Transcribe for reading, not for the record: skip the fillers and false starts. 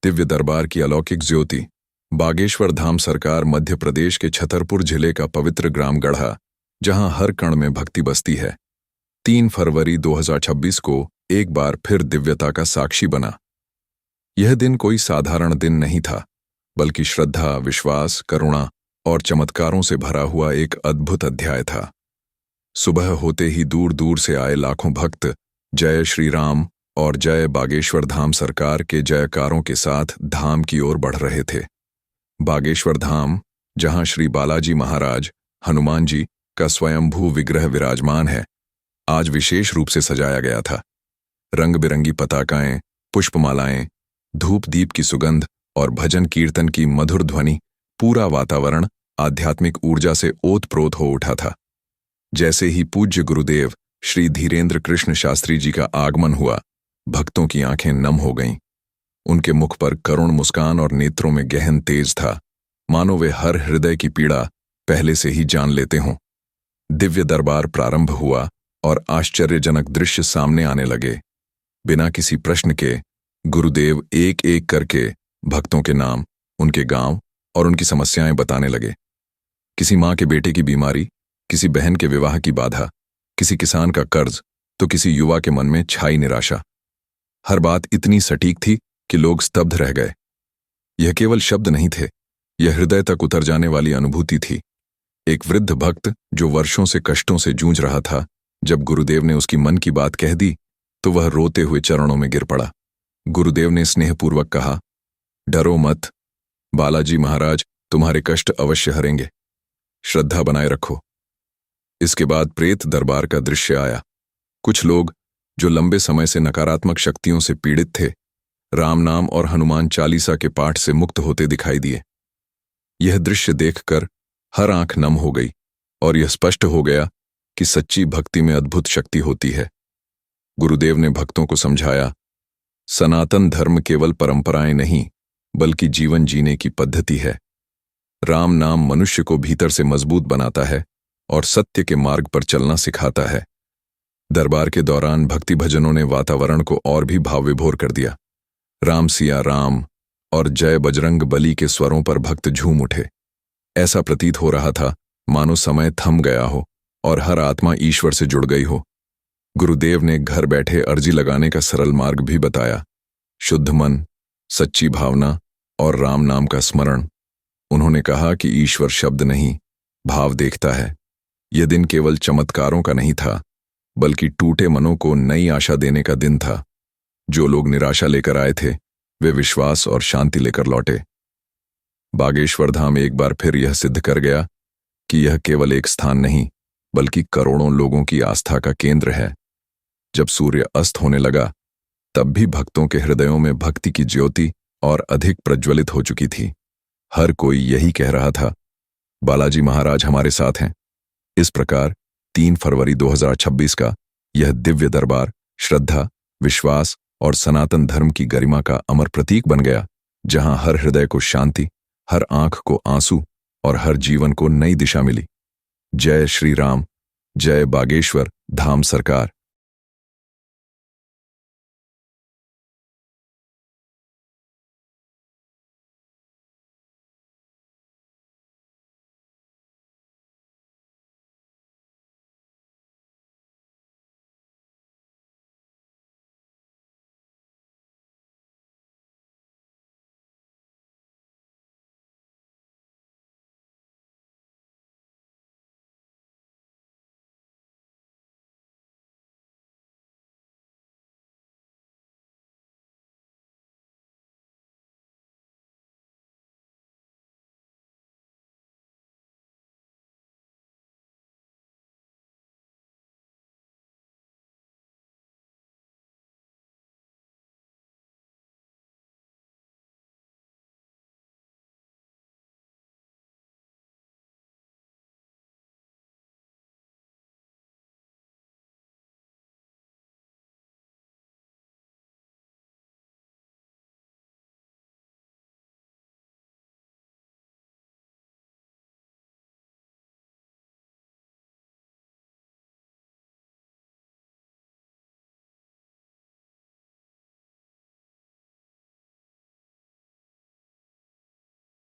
दिव्य दरबार की अलौकिक ज्योति। बागेश्वर धाम सरकार मध्य प्रदेश के छतरपुर जिले का पवित्र ग्राम गढ़ा, जहां हर कण में भक्ति बसती है, 3 फरवरी 2026 को एक बार फिर दिव्यता का साक्षी बना। यह दिन कोई साधारण दिन नहीं था, बल्कि श्रद्धा, विश्वास, करुणा और चमत्कारों से भरा हुआ एक अद्भुत अध्याय था। सुबह होते ही दूर दूर से आए लाखों भक्त जय श्री राम और जय बागेश्वर धाम सरकार के जयकारों के साथ धाम की ओर बढ़ रहे थे। बागेश्वर धाम, जहां श्री बालाजी महाराज हनुमान जी का स्वयंभू विग्रह विराजमान है, आज विशेष रूप से सजाया गया था। रंग बिरंगी पताकाएं, पुष्पमालाएं, धूप दीप की सुगंध और भजन कीर्तन की मधुर ध्वनि, पूरा वातावरण आध्यात्मिक ऊर्जा से ओतप्रोत हो उठा था। जैसे ही पूज्य गुरुदेव श्री धीरेन्द्र कृष्ण शास्त्री जी का आगमन हुआ, भक्तों की आंखें नम हो गईं। उनके मुख पर करुण मुस्कान और नेत्रों में गहन तेज था, मानो वे हर हृदय की पीड़ा पहले से ही जान लेते हों। दिव्य दरबार प्रारंभ हुआ और आश्चर्यजनक दृश्य सामने आने लगे। बिना किसी प्रश्न के गुरुदेव एक एक करके भक्तों के नाम, उनके गांव और उनकी समस्याएं बताने लगे। किसी मां के बेटे की बीमारी, किसी बहन के विवाह की बाधा, किसी किसान का कर्ज, तो किसी युवा के मन में छाई निराशा। हर बात इतनी सटीक थी कि लोग स्तब्ध रह गए। यह केवल शब्द नहीं थे, यह हृदय तक उतर जाने वाली अनुभूति थी। एक वृद्ध भक्त जो वर्षों से कष्टों से जूझ रहा था, जब गुरुदेव ने उसकी मन की बात कह दी तो वह रोते हुए चरणों में गिर पड़ा। गुरुदेव ने स्नेहपूर्वक कहा, डरो मत, बालाजी महाराज तुम्हारे कष्ट अवश्य हरेंगे, श्रद्धा बनाए रखो। इसके बाद प्रेत दरबार का दृश्य आया। कुछ लोग जो लंबे समय से नकारात्मक शक्तियों से पीड़ित थे, राम नाम और हनुमान चालीसा के पाठ से मुक्त होते दिखाई दिए। यह दृश्य देखकर हर आंख नम हो गई और यह स्पष्ट हो गया कि सच्ची भक्ति में अद्भुत शक्ति होती है। गुरुदेव ने भक्तों को समझाया, सनातन धर्म केवल परंपराएं नहीं, बल्कि जीवन जीने की पद्धति है। राम नाम मनुष्य को भीतर से मजबूत बनाता है और सत्य के मार्ग पर चलना सिखाता है। दरबार के दौरान भक्ति भजनों ने वातावरण को और भी भाव विभोर कर दिया। राम सिया राम और जय बजरंग बली के स्वरों पर भक्त झूम उठे। ऐसा प्रतीत हो रहा था मानो समय थम गया हो और हर आत्मा ईश्वर से जुड़ गई हो। गुरुदेव ने घर बैठे अर्जी लगाने का सरल मार्ग भी बताया, शुद्ध मन, सच्ची भावना और राम नाम का स्मरण। उन्होंने कहा कि ईश्वर शब्द नहीं, भाव देखता है। यह दिन केवल चमत्कारों का नहीं था, बल्कि टूटे मनों को नई आशा देने का दिन था। जो लोग निराशा लेकर आए थे, वे विश्वास और शांति लेकर लौटे। बागेश्वर धाम एक बार फिर यह सिद्ध कर गया कि यह केवल एक स्थान नहीं, बल्कि करोड़ों लोगों की आस्था का केंद्र है। जब सूर्य अस्त होने लगा, तब भी भक्तों के हृदयों में भक्ति की ज्योति और अधिक प्रज्वलित हो चुकी थी। हर कोई यही कह रहा था, बालाजी महाराज हमारे साथ हैं। इस प्रकार 3 फरवरी 2026 का यह दिव्य दरबार श्रद्धा, विश्वास और सनातन धर्म की गरिमा का अमर प्रतीक बन गया, जहां हर हृदय को शांति, हर आंख को आंसू और हर जीवन को नई दिशा मिली। जय श्री राम, जय बागेश्वर धाम सरकार।